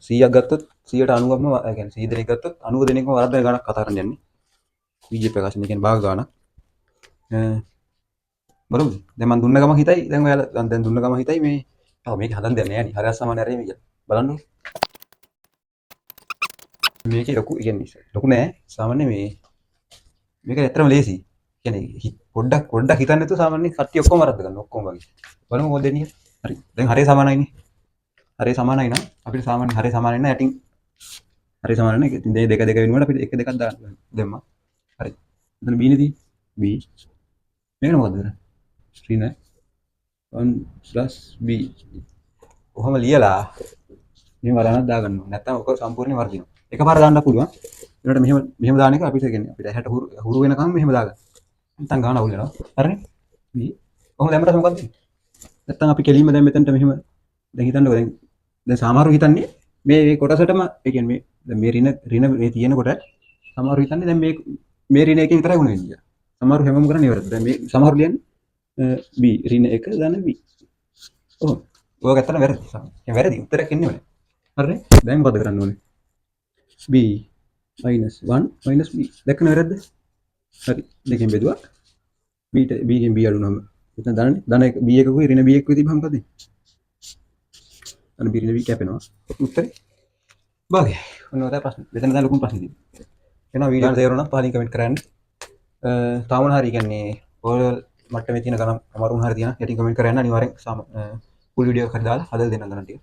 100ක් ගත්තොත් 90%ක්ම ඒ කියන්නේ 100 දෙනෙක් ගත්තොත් 90 දෙනෙක්ම වරද්දන ගණක් කතා කරන්න යන්නේ. BJP ප්‍රකාශන කියන්නේ භාග ගණක්. බරෝද? දැන් මම දුන්න ගම හිතයි දැන් ඔයාලා දැන් දුන්න ගම හිතයි මේ මේක හදන්න දෙන්නේ නැහැ නේ. හරි අසමාන හරි මේ බලන්න. මේකේ ලොකු කියන්නේ ලොකු නෑ. සාමාන්‍ය මේක ඇත්තටම ලේසි. කියන්නේ පොඩ්ඩක් හිතන්න නැතුව සාමාන්‍ය කට්ටිය ඔක්කොම වරද්ද ගන්න ඔක්කොම වගේ. බලමු මොකද දෙන්නේ. හරි. දැන් හරිය සමානයිනේ. හරිය සමානයි නම් අපිට සාමාන්‍ය හරිය සමානයි නම් යටින් හරිය සමානයි නේ. ඉතින් දෙක වෙනුවට අපිට 1 2ක් දාන්න දැම්මා. හරි. එතන B නේ තියෙන්නේ. B. මේක මොකද්ද කරන්නේ? ස්ක්‍රීන් එක 1 + B. කොහොම ලියලා මේ වරණක් දාගන්න ඕනේ. නැත්නම් ඔක සම්පූර්ණයෙන් වර්ධිනවා. එකපාර දාන්න පුළුවන්. ඒකට මෙහෙම දාන එක අපිට කියන්නේ අපිට ඇහැට හුරු වෙනකම් මෙහෙම දාගන්න. නැත්නම් ගාන අවුල් වෙනවා. හරිනේ? B. කොහොම දැම්මට මොකද්ද? නැත්නම් අපි කෙලින්ම දැන් මෙතනට මෙහෙම දැන් හිතන්නකෝ දැන් සමහරව හිතන්නේ මේ කොටසටම ඒ කියන්නේ දැන් මේ රින මේ තියෙනකොට සමහරව හිතන්නේ දැන් මේ රින එකේ විතරයි වුණ වෙන්නේ කියලා. සමහරව හැමෝම කරන්නේ ඉවරද. දැන් මේ සමහරව ලියන්නේ B රින 1 දාන B. ඔව්. ඔය ගත්තම වැරදි. ඒ වැරදි උත්තරයක් එන්නේ නැහැ. හරිනේ? දැන් මොකද කරන්න ඕනේ? B - 1 - B. දැක්කම වැරද්ද? හරි. දෙකෙන් බෙදුවා. B ගෙන් B අඩු වුණාම එතන ධන B එකකුයි ඍණ B එකකුයි තිබ්බම මොකද? අන්න B ඍණ B කැපෙනවා. උත්තරේ භාගය. ඔන්න ඔතන ප්‍රශ්න. මෙතන දැන් ලොකුම ප්‍රශ්නේ තියෙන්නේ. එනවා වීඩියෝ තේරුණා නම් පහලින් කමෙන්ට් කරන්න. තාම හරි කියන්නේ ඔය මට්ටමේ තියෙන ගණන් අමාරුම හරි තියෙනවා. යටින් කමෙන්ට් කරන්න අනිවාර්යෙන් ෆුල් වීඩියෝ එකක් හරි දාලා හදලා දෙන්න ගණන් ටික.